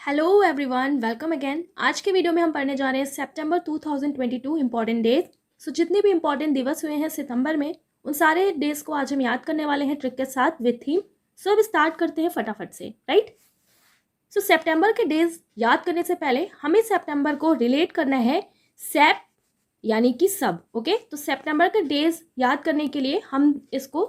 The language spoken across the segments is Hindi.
Hello everyone, welcome again. आज के वीडियो में हम पढ़ने जा रहे हैं सितंबर 2022 इंपॉर्टेंट डेज। जितने भी इंपॉर्टेंट दिवस हुए हैं सितंबर में, उन सारे डेज को आज हम याद करने वाले हैं ट्रिक के साथ विद थीम। अब स्टार्ट करते हैं फटाफट से, राइट। सितंबर के डेज याद करने से पहले हमें सितंबर को रिलेट करना है सेप यानी कि सब। ओके, तो सितंबर के डेज याद करने के लिए हम इसको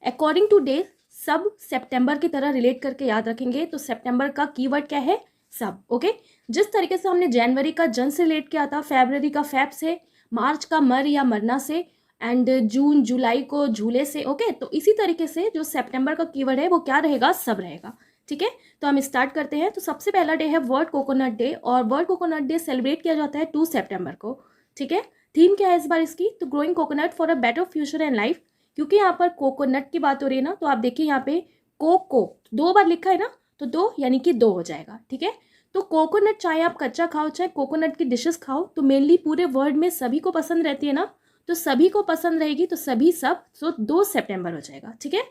अकॉर्डिंग टू डेज सब सितंबर की तरह रिलेट करके याद रखेंगे। तो सितंबर का कीवर्ड क्या है? सब। ओके, जिस तरीके से हमने जनवरी का जन से रिलेट किया था, फरवरी का फैब से, मार्च का मर या मरना से, एंड जून जुलाई को झूले से। ओके, तो इसी तरीके से जो सितंबर का कीवर्ड है वो क्या रहेगा? सब रहेगा। ठीक है, तो हम स्टार्ट करते हैं। तो सबसे पहला डे है वर्ल्ड कोकोनट डे, और वर्ल्ड कोकोनट डे सेलिब्रेट किया जाता है 2 सितंबर को। ठीक है, थीम क्या है इस बार इसकी? तो growing coconut for a better future and life. क्योंकि यहाँ पर कोकोनट की बात हो रही है ना, तो आप देखिए यहाँ पे कोको 2 बार लिखा है ना, तो 2 यानी कि 2 हो जाएगा। ठीक है, तो कोकोनट चाहे आप कच्चा खाओ चाहे कोकोनट की डिशेस खाओ, तो मेनली पूरे वर्ल्ड में सभी को पसंद रहती है ना, तो सभी को पसंद रहेगी, तो सभी सब। 2 सितंबर हो जाएगा। ठीक है,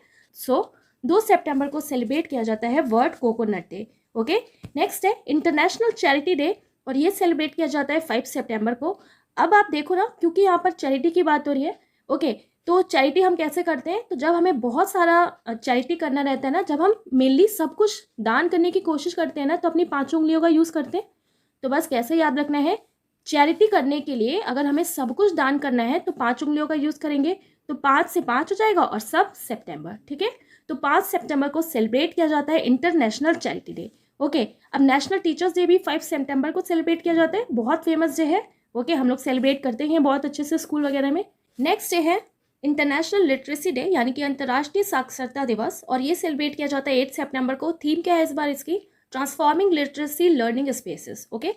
2 सितंबर को सेलिब्रेट किया जाता है world coconut day. Okay, next है इंटरनेशनल चैरिटी डे, और ये सेलिब्रेट किया जाता है 5 सितंबर को। अब आप देखो ना, क्योंकि यहाँ पर चैरिटी की बात हो रही है। ओके, तो चैरिटी हम कैसे करते हैं? तो जब हमें बहुत सारा चैरिटी करना रहता है ना, जब हम मेनली सब कुछ दान करने की कोशिश करते हैं ना, तो अपनी 5 उंगलियों का यूज़ करते हैं। तो बस कैसे याद रखना है, चैरिटी करने के लिए अगर हमें सब कुछ दान करना है तो 5 उंगलियों का यूज़ करेंगे, तो 5 से 5 हो जाएगा, और सब सितंबर। ठीक है, तो 5 सितंबर को सेलिब्रेट किया जाता है इंटरनेशनल चैरिटी डे। ओके, अब नेशनल टीचर्स डे भी 5 सितंबर को सेलिब्रेट किया जाता है, बहुत फेमस डे है। ओके, हम लोग सेलिब्रेट करते हैं बहुत अच्छे से स्कूल वगैरह में। नेक्स्ट डे है इंटरनेशनल लिटरेसी डे, यानी कि अंतर्राष्ट्रीय साक्षरता दिवस, और ये सेलिब्रेट किया जाता है 8 सितंबर को। थीम क्या है इस बार इसकी? Transforming literacy learning spaces. Okay,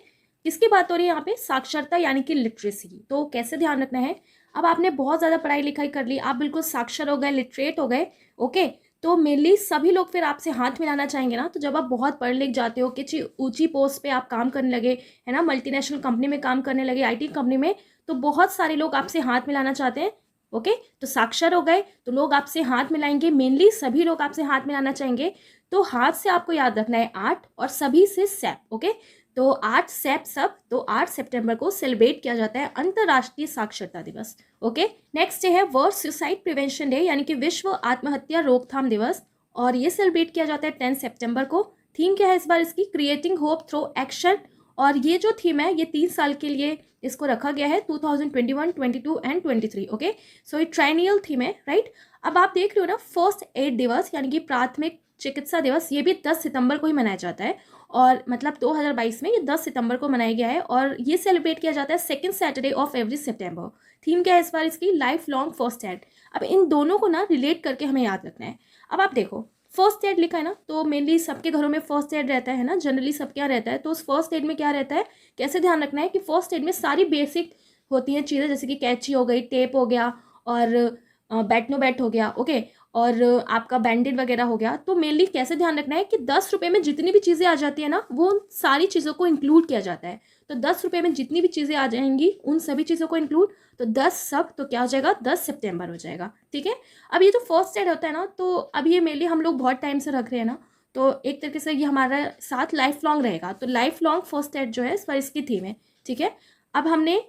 किसकी बात हो रही है यहाँ पे? साक्षरता यानी कि लिटरेसी। तो कैसे ध्यान रखना है? अब आपने बहुत ज़्यादा पढ़ाई लिखाई कर ली, आप बिल्कुल साक्षर हो गए, लिटरेट हो गए। ओके, तो मेनली सभी लोग फिर आपसे हाथ मिलाना चाहेंगे ना। तो जब आप बहुत पढ़ लिख जाते हो, किसी ऊंची पोस्ट पे आप काम करने लगे, है ना, मल्टीनेशनल कंपनी में काम करने लगे, आईटी कंपनी में, तो बहुत सारे लोग आपसे हाथ मिलाना चाहते हैं। ओके, तो साक्षर हो गए तो लोग आपसे हाथ मिलाएंगे, मेनली सभी लोग आपसे हाथ मिलाना चाहेंगे। तो हाथ से आपको याद रखना है 8, और सभी से सेप। ओके, तो 8 सेप सब। तो 8 सितंबर को सेलिब्रेट किया जाता है अंतर्राष्ट्रीय साक्षरता दिवस। ओके, नेक्स्ट डे है वर्ल्ड सुसाइड प्रिवेंशन डे, यानी कि विश्व आत्महत्या रोकथाम दिवस, और ये सेलिब्रेट किया जाता है 10 सितंबर को। थीम क्या है इस बार इसकी? क्रिएटिंग होप थ्रू एक्शन, और ये जो थीम है ये 3 साल के लिए इसको रखा गया है, 2021, 22 एंड 23। ओके, सो ये ट्राइनियल थीम है, राइट। अब आप देख रहे हो ना, फर्स्ट एड दिवस यानी कि प्राथमिक चिकित्सा दिवस, ये भी 10 सितंबर को ही मनाया जाता है, और मतलब 2022 में ये 10 सितंबर को मनाया गया है, और ये सेलिब्रेट किया जाता है second Saturday of every September. Theme क्या है इस बार इसकी? Life long first aid. अब इन दोनों को ना रिलेट करके हमें याद रखना है। अब आप देखो, फर्स्ट एड लिखा है ना, तो मेनली सबके घरों में फर्स्ट एड रहता है ना, जनरली सब क्या रहता है, तो उस फर्स्ट एड में क्या रहता है, कैसे ध्यान रखना है कि फर्स्ट एड में सारी बेसिक होती हैं चीज़ें, जैसे कि कैंची हो गई, टेप हो गया, और बैटनोबैट हो गया। ओके, और आपका बैंडेड वगैरह हो गया। तो मेनली कैसे ध्यान रखना है कि 10 रुपये में जितनी भी चीज़ें आ जाती है ना, वो उन सारी चीज़ों को इंक्लूड किया जाता है। तो 10 रुपये में जितनी भी चीज़ें आ जाएंगी उन सभी चीज़ों को इंक्लूड, तो 10 सब, तो क्या हो जाएगा? 10 सितंबर हो जाएगा। ठीक है, अब ये जो फर्स्ट एड होता है ना, तो अब ये मेनली हम लोग बहुत टाइम से रख रहे हैं ना, तो एक तरीके से ये हमारा साथ लाइफ लॉन्ग रहेगा। तो लाइफ लॉन्ग फर्स्ट एड जो है इस पर इसकी थीम है। ठीक है, अब हमने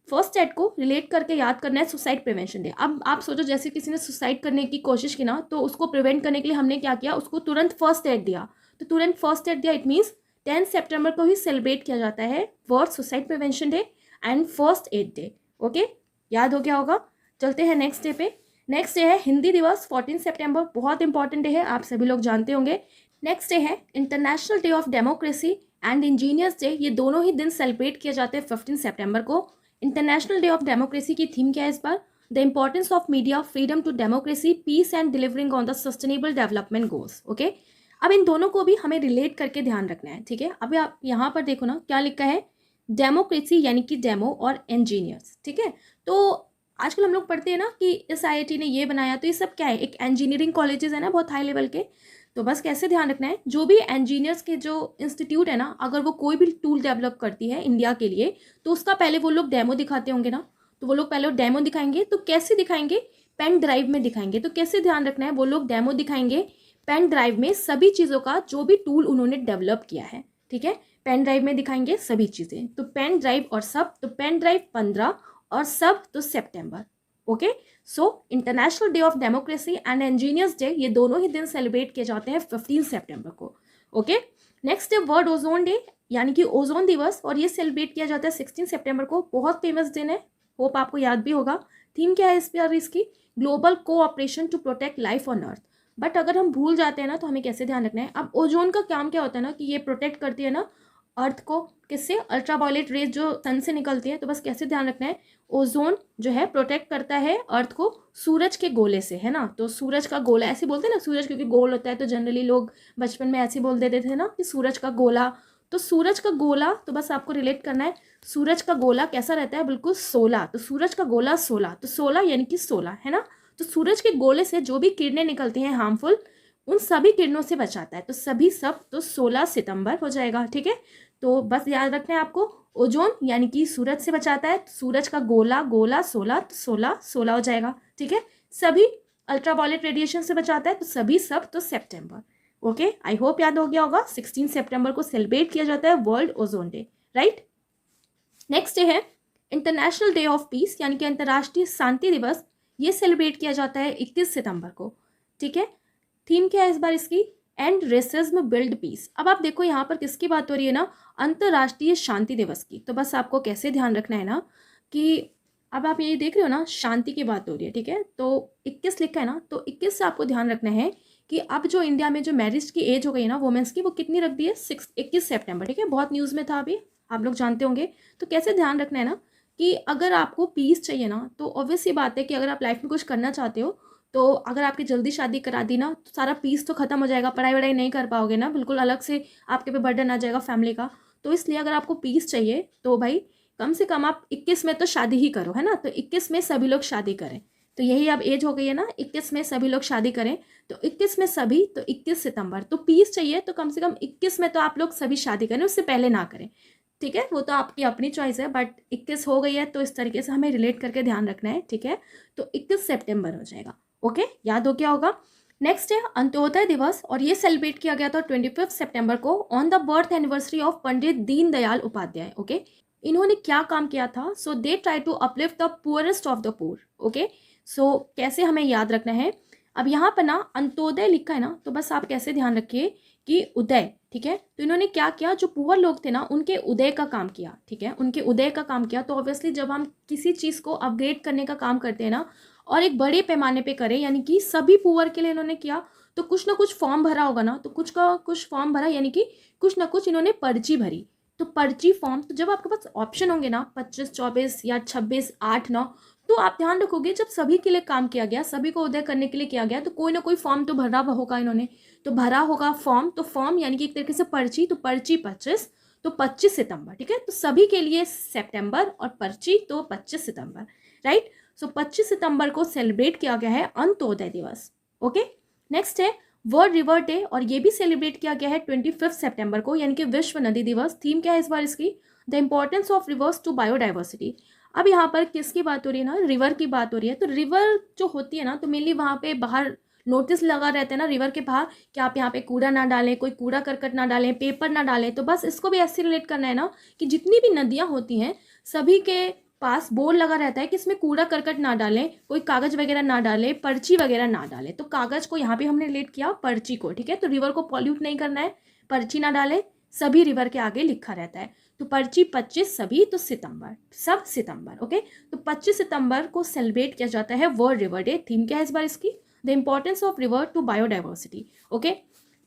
फर्स्ट एड को रिलेट करके याद करना है सुसाइड प्रिवेंशन डे। अब आप सोचो, जैसे किसी ने सुसाइड करने की कोशिश की ना, तो उसको प्रिवेंट करने के लिए हमने क्या किया? उसको तुरंत फर्स्ट एड दिया। तो तुरंत फर्स्ट एड दिया, इट मीन्स 10 सितंबर को ही सेलिब्रेट किया जाता है world suicide prevention day and first aid day. Okay, याद हो गया होगा। चलते हैं नेक्स्ट डे पे। नेक्स्ट डे है हिंदी दिवस, 14 सितंबर, बहुत इंपॉर्टेंट डे है, आप सभी लोग जानते होंगे। नेक्स्ट डे है international day of democracy and engineers day, ये दोनों ही दिन सेलिब्रेट किए जाते हैं 15 सितंबर को। इंटरनेशनल डे ऑफ डेमोक्रेसी की थीम क्या है इस बार? The importance of media, freedom to democracy, peace and delivering on the sustainable development goals. Okay, अब इन दोनों को भी हमें रिलेट करके ध्यान रखना है। ठीक है, अभी आप यहाँ पर देखो ना, क्या लिखा है? डेमोक्रेसी यानी कि डेमो, और इंजीनियर्स। ठीक है, तो आजकल हम लोग पढ़ते हैं ना कि इस आईआईटी ने ये बनाया, तो ये सब क्या है? एक इंजीनियरिंग कॉलेजेस है ना, बहुत हाई लेवल के। तो बस कैसे ध्यान रखना है, जो भी इंजीनियर्स के जो इंस्टीट्यूट है ना, अगर वो कोई भी टूल डेवलप करती है इंडिया के लिए, तो उसका पहले वो लोग डेमो दिखाते होंगे ना। तो वो लोग पहले डेमो दिखाएंगे, तो कैसे दिखाएंगे? पेन ड्राइव में दिखाएंगे। तो कैसे ध्यान रखना है, वो लोग डेमो दिखाएंगे पेन ड्राइव में सभी चीज़ों का, जो भी टूल उन्होंने डेवलप किया है। ठीक है, पेन ड्राइव में दिखाएंगे सभी चीज़ें। तो पेन ड्राइव और सब, तो पेन ड्राइव 15 और सब तो सितंबर। Okay, so international day of democracy and engineers day, ये दोनों ही दिन सेलिब्रेट किए जाते हैं 15 सितंबर को। ओके, नेक्स्ट है वर्ल्ड ओजोन डे यानी कि ओजोन दिवस, और ये सेलिब्रेट किया जाता है 16 सितंबर को। बहुत फेमस दिन है, होप आपको याद भी होगा। थीम क्या है इस पर इसकी? Global cooperation to protect life on earth. But अगर हम भूल जाते हैं ना तो हमें कैसे ध्यान रखना है? अब ओजोन का काम क्या होता है ना कि ये प्रोटेक्ट करती है ना अर्थ को, किससे? अल्ट्रावायलेट रेज जो सन से निकलती है। तो बस कैसे ध्यान रखना है, ओजोन जो है प्रोटेक्ट करता है अर्थ को सूरज के गोले से, है ना। तो सूरज का गोला ऐसे बोलते हैं ना, सूरज क्योंकि गोल होता है तो जनरली लोग बचपन में ऐसे बोल देते थे ना कि सूरज का गोला। तो सूरज का गोला, तो बस आपको रिलेट करना है, सूरज का गोला कैसा रहता है? बिल्कुल 16। तो सूरज का गोला 16, तो 16 यानी कि 16, है ना। तो सूरज के गोले से जो भी किरणें निकलती हैं हार्मफुल, उन सभी किरणों से बचाता है। तो सभी सब तो 16 सितंबर हो जाएगा, ठीक है। तो बस याद रखना है आपको, ओजोन यानी कि सूरज से बचाता है, सूरज का गोला गोला 16, तो 16 16 हो जाएगा, ठीक है। सभी अल्ट्रावायलेट रेडिएशन से बचाता है, तो सभी सब तो सितंबर। ओके, आई होप याद हो गया होगा। 16 सितंबर को सेलिब्रेट किया जाता है world ozone day, right. Next day है इंटरनेशनल डे ऑफ पीस यानी कि अंतर्राष्ट्रीय शांति दिवस। ये सेलिब्रेट किया जाता है 21 सितंबर को, ठीक है। थीम क्या है इस बार इसकी? End racism build peace. अब आप देखो यहाँ पर किसकी बात हो रही है ना, अंतर्राष्ट्रीय शांति दिवस की। तो बस आपको कैसे ध्यान रखना है ना कि अब आप ये देख रहे हो ना, शांति की बात हो रही है, ठीक है। तो 21 लिखा है ना, तो 21 से आपको ध्यान रखना है कि अब जो इंडिया में जो मैरिज की एज हो गई ना वुमेन्स की, वो कितनी रख दी है? 21 सितंबर, ठीक है। बहुत न्यूज़ में था अभी, आप लोग जानते होंगे। तो कैसे ध्यान रखना है ना कि अगर आपको पीस चाहिए ना, तो ऑब्वियस सी बात है कि अगर आप लाइफ में कुछ करना चाहते हो, तो अगर आपकी जल्दी शादी करा दी ना, तो सारा पीस तो खत्म हो जाएगा, पढ़ाई वढ़ाई नहीं कर पाओगे ना, बिल्कुल अलग से आपके पे बर्डन आ जाएगा फैमिली का। तो इसलिए अगर आपको पीस चाहिए तो भाई कम से कम आप 21 में तो शादी ही करो, है ना। तो 21 में सभी लोग शादी करें। तो यही अब एज हो गई है ना, 21 में सभी लोग शादी करें। तो 21 में सभी, तो 21 सितंबर। तो पीस चाहिए तो कम से कम 21 में तो आप लोग सभी शादी करें, उससे पहले ना करें, ठीक है। वो तो आपकी अपनी चॉइस है, बट 21 हो गई है तो इस तरीके से हमें रिलेट करके ध्यान रखना है, ठीक है। तो 21 सितंबर हो जाएगा, ओके, याद हो गया होगा। नेक्स्ट है अंत्योदय दिवस, और ये सेलिब्रेट किया गया था 25 सितंबर को on the birth anniversary of Pandit Deendayal Upadhyay. Okay, इन्होंने क्या काम किया था? So they try to uplift the poorest of the poor. Okay, so कैसे हमें याद रखना है? अब यहाँ पर ना अंत्योदय लिखा है ना, तो बस आप कैसे ध्यान रखिए कि उदय, ठीक है। तो इन्होंने क्या किया, जो पुअर लोग थे ना उनके उदय का काम किया, ठीक है, उनके उदय का काम किया। तो ऑब्वियसली जब हम किसी चीज़ को अपग्रेड करने का काम करते हैं ना, और एक बड़े पैमाने पे करें, यानी कि सभी पुअर के लिए इन्होंने किया, तो कुछ ना कुछ फॉर्म भरा होगा ना, तो कुछ का कुछ फॉर्म भरा, यानी कि कुछ ना कुछ इन्होंने पर्ची भरी। तो पर्ची फॉर्म, तो जब आपके पास ऑप्शन होंगे ना 25, 24 या 26, 8, 9, तो आप ध्यान रखोगे जब सभी के लिए काम किया गया, सभी को उदय करने के लिए किया गया, तो कोई ना कोई फॉर्म तो भरा होगा इन्होंने। तो भरा होगा फॉर्म, तो फॉर्म यानी कि एक तरीके से पर्ची, तो पर्ची 25, तो 25 सितंबर, ठीक है। तो सभी के लिए सितंबर और पर्ची तो 25 सितंबर, राइट। सो 25 सितंबर को सेलिब्रेट किया गया है अंत्योदय दिवस। ओके, नेक्स्ट है वर्ल्ड रिवर डे, और ये भी सेलिब्रेट किया गया है 25 सितंबर को, यानी कि विश्व नदी दिवस। थीम क्या है इस बार इसकी? The importance of rivers to biodiversity. अब यहाँ पर किसकी बात हो रही है ना, रिवर की बात हो रही है। तो रिवर जो होती है ना, तो मेनली वहाँ पे बाहर नोटिस लगा रहते हैं ना रिवर के बाहर कि आप यहाँ पे कूड़ा ना डालें, कोई कूड़ा करकट ना डालें, पेपर ना डालें। तो बस इसको भी ऐसे रिलेट करना है ना कि जितनी भी नदियाँ होती हैं सभी के पास बोर्ड लगा रहता है कि इसमें कूड़ा करकट ना डालें, कोई कागज वगैरह ना डालें, पर्ची वगैरह ना डालें। तो कागज को यहाँ पे हमने रिलेट किया पर्ची को, ठीक है। तो रिवर को पॉल्यूट नहीं करना है, पर्ची ना डालें, सभी रिवर के आगे लिखा रहता है। तो पर्ची 25 सभी, तो सितंबर सब सितंबर। ओके, तो 25 सितंबर को सेलिब्रेट किया जाता है वर्ल्ड रिवर डे। थीम क्या है इस बार इसकी? The importance of river to biodiversity. Okay,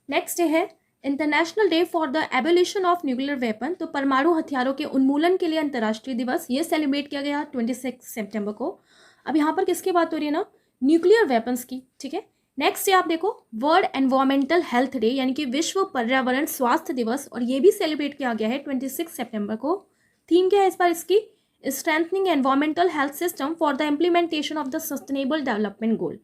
next day है international day for the abolition of nuclear weapon. तो परमाणु हथियारों के उन्मूलन के लिए अंतर्राष्ट्रीय दिवस, ये सेलिब्रेट किया गया 26 सितंबर को। अब यहाँ पर किसकी बात हो रही है ना, न्यूक्लियर वेपन्स की, ठीक है। नेक्स्ट डे आप देखो वर्ल्ड एनवायरमेंटल हेल्थ डे, यानी कि विश्व पर्यावरण स्वास्थ्य दिवस, और ये भी सेलिब्रेट किया गया है 26 सितंबर को। थीम क्या है इस बार इसकी? Strengthening environmental health system for the implementation of the sustainable development goal,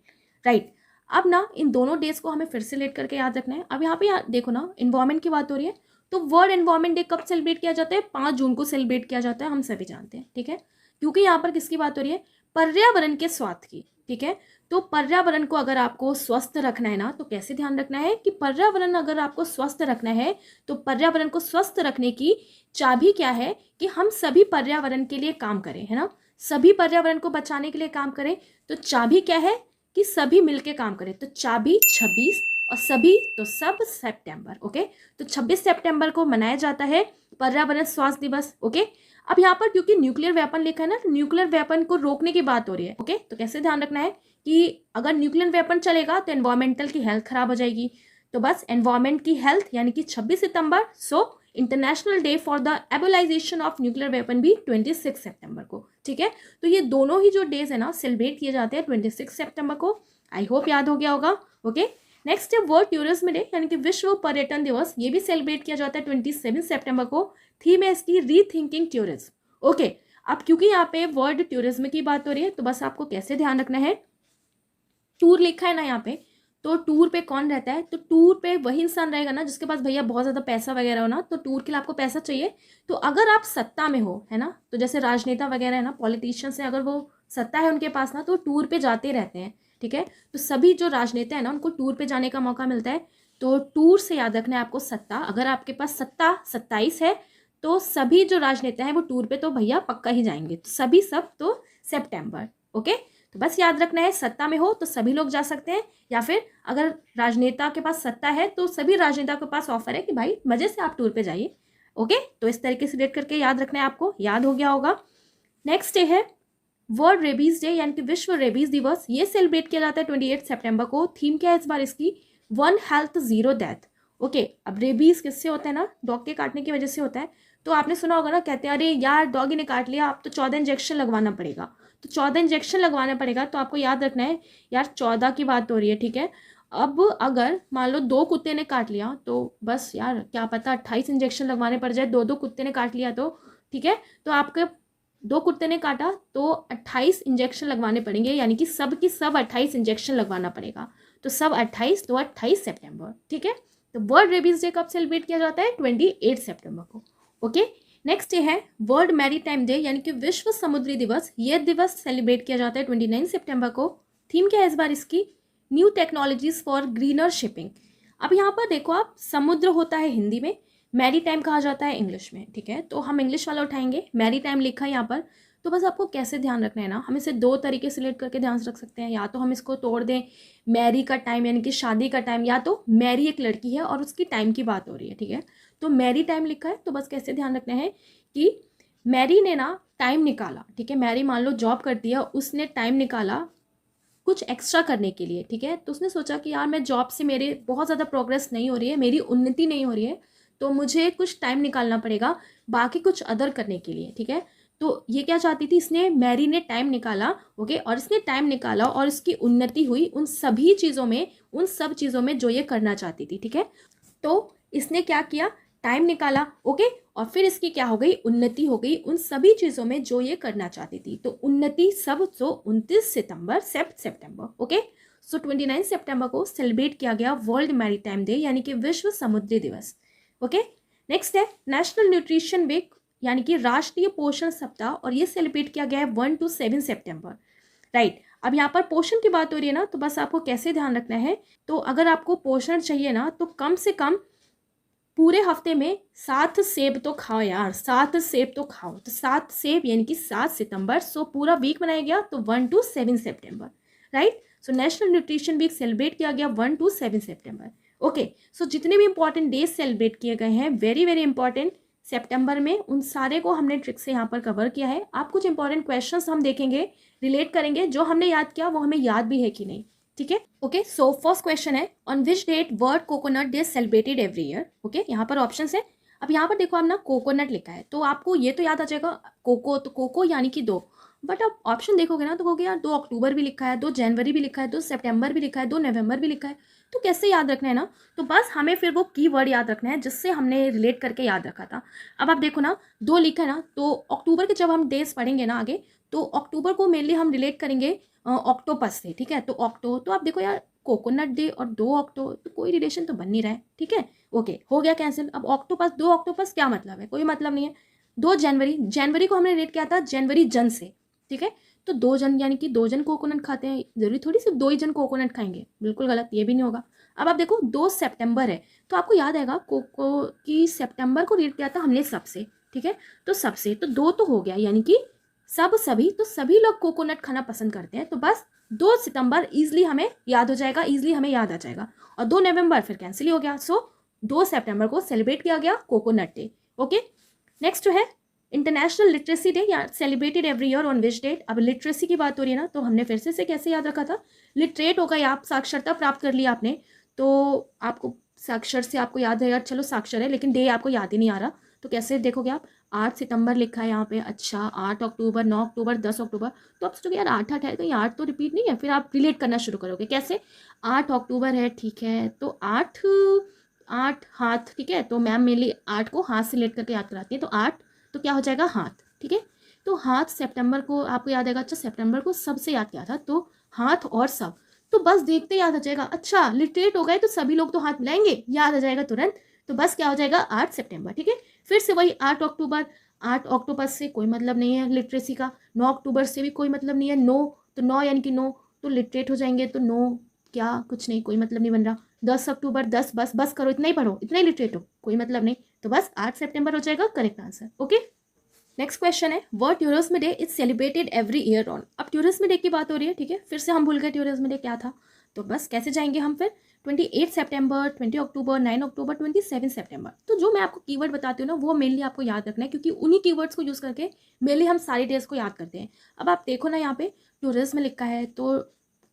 right. अब ना इन दोनों डेज को हमें फिर से लेट करके याद रखना है। अब यहाँ पे देखो ना, इन्वायरमेंट की बात हो रही है, तो वर्ल्ड एनवायरमेंट डे कब सेलिब्रेट किया जाता है? 5 जून को सेलिब्रेट किया जाता है, हम सभी जानते हैं, ठीक है। क्योंकि यहाँ पर किसकी बात हो रही है? पर्यावरण के स्वास्थ्य की। ठीक है। तो पर्यावरण को अगर आपको स्वस्थ रखना है ना, तो कैसे ध्यान रखना है कि पर्यावरण अगर आपको स्वस्थ रखना है तो पर्यावरण को स्वस्थ रखने की चाबी क्या है कि हम सभी पर्यावरण के लिए काम करें, है ना, सभी पर्यावरण को बचाने के लिए काम करें। तो चाबी क्या है कि सभी मिलके काम करें। तो चाबी 26 और सभी तो सब सितंबर। ओके, तो 26 सितंबर को मनाया जाता है पर्यावरण स्वास्थ्य दिवस। ओके, अब यहाँ पर क्योंकि न्यूक्लियर वेपन लिखा है ना, तो न्यूक्लियर वेपन को रोकने की बात हो रही है। ओके, तो कैसे ध्यान रखना है कि अगर न्यूक्लियर वेपन चलेगा तो एनवायरमेंटल की हेल्थ खराब हो जाएगी। तो बस एनवायरमेंट की हेल्थ यानी कि 26 सितंबर। So international day for the abolition of nuclear weapon भी 26 सितंबर को। ठीक है, तो ये दोनों ही जो डेज है ना सेलिब्रेट किए जाते हैं 26 सितंबर को। आई होप याद हो गया होगा। ओके, नेक्स्ट है वर्ल्ड टूरिज्म डे यानी कि विश्व पर्यटन दिवस। ये भी सेलिब्रेट किया जाता है 27 सितंबर को। थीम है इसकी रीथिंकिंग टूरिज्म। ओके, अब क्योंकि यहाँ पे वर्ल्ड टूरिज्म की बात हो रही है तो बस आपको कैसे ध्यान रखना है, टूर लिखा है ना यहाँ पे, तो टूर पे कौन रहता है, तो टूर पे वही इंसान रहेगा ना जिसके पास भैया बहुत ज़्यादा पैसा वगैरह हो ना। तो टूर के लिए आपको पैसा चाहिए। तो अगर आप सत्ता में हो, है ना, तो जैसे राजनेता वगैरह है ना, पॉलिटिशियंस है, अगर वो सत्ता है उनके पास ना, तो टूर पे जाते रहते हैं। ठीक है, तो सभी जो राजनेता है ना उनको टूर पे जाने का मौका मिलता है। तो टूर से याद रखना है आपको सत्ता। अगर आपके पास सत्ता 27 है तो सभी जो राजनेता हैं वो टूर पे तो भैया पक्का ही जाएंगे। तो सभी सब तो सितंबर। ओके, तो बस याद रखना है सत्ता में हो तो सभी लोग जा सकते हैं, या फिर अगर राजनेता के पास सत्ता है तो सभी राजनेता के पास ऑफर है कि भाई मजे से आप टूर पे जाइए। ओके, तो इस तरीके से रेट करके याद रखना है आपको। याद हो गया होगा। नेक्स्ट डे है वर्ल्ड रेबीज डे यानी कि विश्व रेबीज दिवस। ये सेलिब्रेट किया जाता है 28 सितंबर को। थीम क्या है इस बार इसकी, one health zero death. Okay, अब रेबीज किससे होता है ना, डॉग के काटने की वजह से होता है। तो आपने सुना होगा ना, कहते हैं अरे यार डॉगी ने काट लिया, अब तो 14 इंजेक्शन लगवाना पड़ेगा। तो 14 इंजेक्शन लगवाना पड़ेगा। तो आपको याद रखना है यार 14 की बात हो रही है। ठीक है, अब अगर मान लो 2 कुत्ते ने काट लिया तो बस यार क्या पता 28 इंजेक्शन लगवाने पड़ जाए। 2 कुत्ते ने काट लिया तो ठीक है, तो आपके 2 कुत्ते ने काटा तो 28 इंजेक्शन लगवाने पड़ेंगे, यानी कि सब की सब 28 इंजेक्शन लगवाना पड़ेगा। तो सब 28 तो 28 सितंबर। ठीक है, तो वर्ल्ड रेबीज डे कब सेलिब्रेट किया जाता है, 28 सितंबर को। ओके, नेक्स्ट डे है वर्ल्ड मैरीटाइम डे यानी कि विश्व समुद्री दिवस। यह दिवस सेलिब्रेट किया जाता है 29 सितंबर को। थीम क्या है इस बार इसकी, new technologies for greener shipping. अब यहाँ पर देखो आप, समुद्र होता है हिंदी में, मैरी टाइम कहा जाता है इंग्लिश में। ठीक है, तो हम इंग्लिश वाला उठाएंगे। मैरी टाइम लिखा है यहाँ पर। तो बस आपको कैसे ध्यान रखना है ना, हम इसे 2 तरीके से लेट करके ध्यान रख सकते हैं। या तो हम इसको तोड़ दें, मैरी का टाइम यानी कि शादी का टाइम, या तो मैरी एक लड़की है और उसकी टाइम की बात हो रही है। ठीक है, तो मैरी टाइम लिखा है। तो बस कैसे ध्यान रखना है कि मैरी ने ना टाइम निकाला। ठीक है, मैरी मान लो जॉब करती है, उसने टाइम निकाला कुछ एक्स्ट्रा करने के लिए। ठीक है, तो उसने सोचा कि यार मैं जॉब से मेरे बहुत ज़्यादा प्रोग्रेस नहीं हो रही है, मेरी उन्नति नहीं हो रही है, तो मुझे कुछ टाइम निकालना पड़ेगा बाकी कुछ अदर करने के लिए। ठीक है, तो ये क्या चाहती थी, इसने मैरी ने टाइम निकाला। ओके, और इसने टाइम निकाला और इसकी उन्नति हुई उन सभी चीज़ों में, उन सब चीज़ों में जो ये करना चाहती थी। ठीक है, तो इसने क्या किया, टाइम निकाला। ओके, और फिर इसकी क्या हो गई, उन्नति हो गई उन सभी चीज़ों में जो ये करना चाहती थी। तो उन्नति सब 29 सितंबर सितंबर। ओके, सो 29 सितंबर को सेलिब्रेट किया गया वर्ल्ड मैरीटाइम डे यानी कि विश्व समुद्री दिवस। ओके, नेक्स्ट है नेशनल न्यूट्रिशन वीक यानी कि राष्ट्रीय पोषण सप्ताह, और ये सेलिब्रेट किया गया है 1 to 7 सितंबर। राइट, अब यहाँ पर पोषण की बात हो रही है ना, तो बस आपको कैसे ध्यान रखना है, तो अगर आपको पोषण चाहिए ना तो कम से कम पूरे हफ्ते में 7 सेब तो खाओ यार, 7 सेब तो खाओ। तो 7 सेब यानी कि 7 सितंबर। सो पूरा वीक बनाया गया तो 1 to 7 सितंबर। Right, so national nutrition week celebrate किया गया 1 to 7 सितंबर। ओके, सो जितने भी इंपॉर्टेंट डेज सेलिब्रेट किए गए हैं वेरी वेरी इंपॉर्टेंट सितंबर में, उन सारे को हमने ट्रिक से यहाँ पर कवर किया है। आप कुछ इंपॉर्टेंट क्वेश्चंस हम देखेंगे, रिलेट करेंगे, जो हमने याद किया वो हमें याद भी है कि नहीं। ठीक है, ओके, सो फर्स्ट क्वेश्चन है on which date world coconut day celebrated every year. Okay, यहाँ पर ऑप्शन है। अब यहाँ पर देखो आप ना कोकोनट लिखा है तो आपको ये तो याद आ जाएगा कोको, तो कोको यानी कि 2। बट आप ऑप्शन देखोगे ना तो कहोगे यार 2 अक्टूबर भी लिखा है, 2 जनवरी भी लिखा है, 2 सितंबर भी लिखा है, 2 नवंबर भी लिखा है, तो कैसे याद रखना है ना। तो बस हमें फिर वो कीवर्ड याद रखना है जिससे हमने रिलेट करके याद रखा था। अब आप देखो ना 2 लिखा है ना, तो अक्टूबर के जब हम डेज पढ़ेंगे ना आगे, तो अक्टूबर को मेनली हम रिलेट करेंगे ऑक्टोपस से। ठीक है, तो तो आप देखो यार कोकोनट डे और 2 अक्टूबर, तो कोई रिलेशन तो बन नहीं रहा है। ठीक है, ओके, हो गया कैंसिल। अब ऑक्टोपस, 2 अक्टोपस क्या मतलब है, कोई मतलब नहीं है। 2 जनवरी, जनवरी को हमने रिलेट किया था जनवरी जन से। ठीक है, तो 2 जन यानी कि 2 जन कोकोनट खाते हैं, ज़रूरी थोड़ी सिर्फ 2 ही जन कोकोनट खाएंगे, बिल्कुल गलत, ये भी नहीं होगा। अब आप देखो 2 सितंबर है, तो आपको याद आएगा कोको कि सितंबर को रीड किया था हमने सबसे, ठीक है, तो सबसे तो 2 तो हो गया, यानी कि सब सभी, तो सभी लोग कोकोनट खाना पसंद करते हैं, तो बस 2 सितंबर ईजिली हमें याद हो जाएगा, ईजिली हमें याद आ जाएगा। और 2 नवंबर फिर कैंसिल ही हो गया, सो 2 सितंबर को सेलिब्रेट किया गया कोकोनट डे। ओके, नेक्स्ट जो है इंटरनेशनल लिटरेसी डे, या celebrated every year on which date. अब लिटरेसी की बात हो रही है ना, तो हमने फिर से कैसे याद रखा था, लिटरेट होगा या आप साक्षरता प्राप्त कर लिया आपने, तो आपको साक्षर से आपको याद रहेगा, चलो साक्षर है, लेकिन डे आपको याद ही नहीं आ रहा, तो कैसे देखोगे आप, 8 सितंबर लिखा है यहाँ पे, अच्छा 8 अक्टूबर, 9 अक्टूबर, 10 अक्टूबर, तो आप सोचोगे यार 8 8 है, तो ये 8 तो रिपीट नहीं है, फिर आप रिलेट करना शुरू करोगे कैसे, 8 अक्टूबर है, ठीक है, तो 8 8 हाथ, ठीक है, तो मैम मेरे लिए 8 को हाथ से रिलेट करके याद कराती है, तो 8 तो क्या हो जाएगा हाथ, ठीक है, तो हाथ सितंबर को आपको याद आएगा, अच्छा सितंबर को सबसे याद किया था, तो हाथ और सब, तो बस देखते याद आ जाएगा, अच्छा लिटरेट हो गए तो सभी लोग तो हाथ मिलाएंगे, याद आ जाएगा तुरंत, तो बस क्या हो जाएगा 8 सितंबर, ठीक है। फिर से वही 8 अक्टूबर, 8 अक्टूबर से कोई मतलब नहीं है लिटरेसी का, 9 अक्टूबर से भी कोई मतलब नहीं है, 9 तो 9 यानी कि 9 तो लिटरेट हो जाएंगे, तो 9 क्या कुछ नहीं, कोई मतलब नहीं बन रहा, 10 अक्टूबर 10, बस बस करो, इतना ही पढ़ो, इतना ही लिटरेट हो, कोई मतलब नहीं, तो बस 8 सितंबर हो जाएगा correct answer. Okay, next question है what tourism day is celebrated every year on. अब टूरिज्म डे की बात हो रही है, ठीक है, फिर से हम भूल गए टूरिज्म डे क्या था, तो बस कैसे जाएंगे हम फिर, 28 सितंबर, 20 अक्टूबर, 9 अक्टूबर, 27 सितंबर। तो जो मैं आपको कीवर्ड बताती हूँ ना, वो मेनली आपको याद रखना है, क्योंकि उन्हीं कीवर्ड्स को यूज़ करके मेनली हम सारी डेज को याद करते हैं। अब आप देखो ना यहाँ पे टूरिज्म लिखा है, तो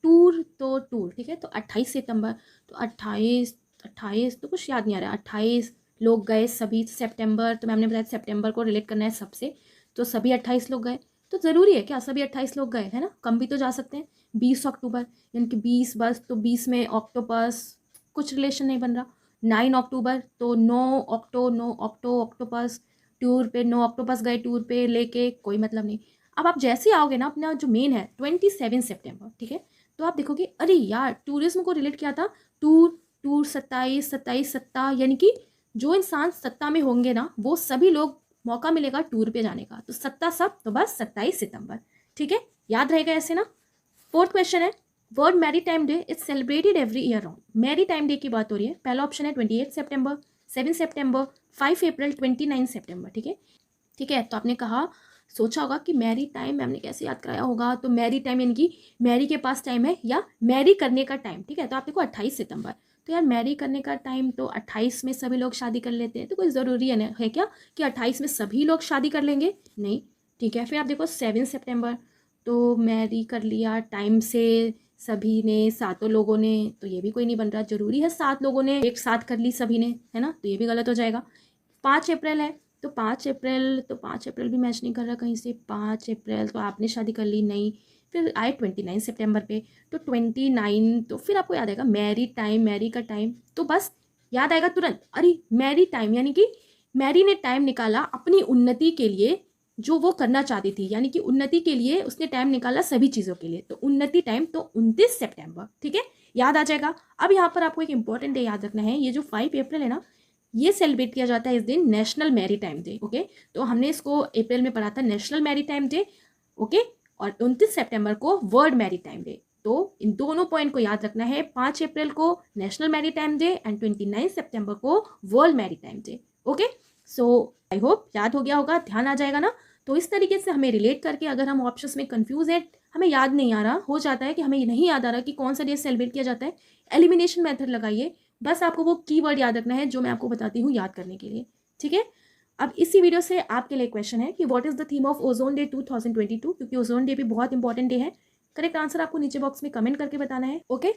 टूर, तो टूर, ठीक है, तो 28 सितंबर, तो 28 28 तो कुछ याद नहीं आ रहा, 28 लोग गए सभी, सितंबर तो मैम ने बताया सितंबर को रिलेट करना है सबसे, तो सभी 28 लोग गए, तो ज़रूरी है क्या सभी 28 लोग गए, है ना, कम भी तो जा सकते हैं। 20 अक्टूबर यानी कि 20 बस, तो 20 में ऑक्टोपस, कुछ रिलेशन नहीं बन रहा। 9 अक्टूबर तो 9 ऑक्टोपस, टूर पे 9 ऑक्टोपस गए टूर पे लेके, कोई मतलब नहीं। अब आप जैसे आओगे ना अपना जो मेन है 27 सितंबर, ठीक है, तो आप देखोगे अरे यार टूरिज्म को रिलेट किया था, टूर, टूर 27 27 सत्ता, यानी कि जो इंसान सत्ता में होंगे ना वो सभी लोग मौका मिलेगा टूर पे जाने का, तो सत्ता सब, तो बस 27 सितंबर, ठीक है, याद रहेगा ऐसे ना। फोर्थ क्वेश्चन है world maritime day is celebrated every year on. Maritime day की बात हो रही है, पहला ऑप्शन है 28 सितंबर, 7 सितंबर, 5 अप्रैल, 29 सितंबर, ठीक है, ठीक है, तो आपने कहा सोचा होगा कि मैरी टाइम मैम ने कैसे याद कराया होगा, तो मैरी टाइम यानी कि मैरी के पास टाइम है या मैरी करने का टाइम, ठीक है, तो आप देखो 28 सितंबर, तो यार मैरी करने का टाइम तो 28 में सभी लोग शादी कर लेते हैं, तो कोई ज़रूरी है क्या कि 28 में सभी लोग शादी कर लेंगे, नहीं, ठीक है। फिर आप देखो 7 सितंबर, तो मैरी कर लिया टाइम से सभी ने, सातों लोगों ने, तो ये भी कोई नहीं बन रहा, जरूरी है 7 लोगों ने एक साथ कर ली सभी ने, है ना, तो ये भी गलत हो जाएगा। 5 अप्रैल है, तो 5 अप्रैल भी मैच नहीं कर रहा कहीं से, 5 अप्रैल तो आपने शादी कर ली, नहीं। फिर आए 29 सितंबर पे, तो 29, तो फिर आपको याद आएगा मैरी टाइम, मैरी का टाइम, तो बस याद आएगा तुरंत, अरे मैरी टाइम यानी कि मैरी ने टाइम निकाला अपनी उन्नति के लिए, जो वो करना चाहती थी, यानी कि उन्नति के लिए उसने टाइम निकाला सभी चीज़ों के लिए, तो उन्नति टाइम, तो 29 सितंबर, ठीक है, याद आ जाएगा। अब यहाँ पर आपको एक इंपॉर्टेंट डे याद रखना है, ये जो 5 अप्रैल है ना, ये सेलिब्रेट किया जाता है इस दिन national maritime day, okay, तो हमने इसको अप्रैल में पढ़ा था national maritime day, okay, और 29 सितंबर को वर्ल्ड मैरी टाइम डे, तो इन दोनों पॉइंट को याद रखना है, 5 अप्रैल को national maritime day and 29 सितंबर को world maritime day, okay. So I hope याद हो गया होगा, ध्यान आ जाएगा ना। तो इस तरीके से हमें रिलेट करके, अगर हम ऑप्शंस में कंफ्यूज है, हमें याद नहीं आ रहा, हो जाता है कि हमें नहीं याद आ रहा कि कौन सा डे सेलिब्रेट किया जाता है, एलिमिनेशन मेथड लगाइए, बस आपको वो कीवर्ड याद रखना है जो मैं आपको बताती हूँ याद करने के लिए, ठीक है। अब इसी वीडियो से आपके लिए क्वेश्चन है कि what is the theme of ozone day 2022, क्योंकि ओजोन डे भी बहुत इंपॉर्टेंट डे है। करेक्ट आंसर आपको नीचे बॉक्स में कमेंट करके बताना है, ओके।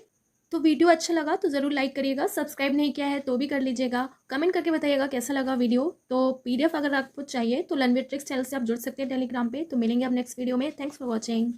तो वीडियो अच्छा लगा तो ज़रूर लाइक करिएगा, सब्सक्राइब नहीं किया है तो भी कर लीजिएगा, कमेंट करके बताइएगा कैसा लगा वीडियो। तो पीडीएफ अगर आपको चाहिए तो लर्न विद ट्रिक्स चैनल से आप जुड़ सकते हैं टेलीग्राम पे। तो मिलेंगे अब नेक्स्ट वीडियो में, थैंक्स फॉर वॉचिंग।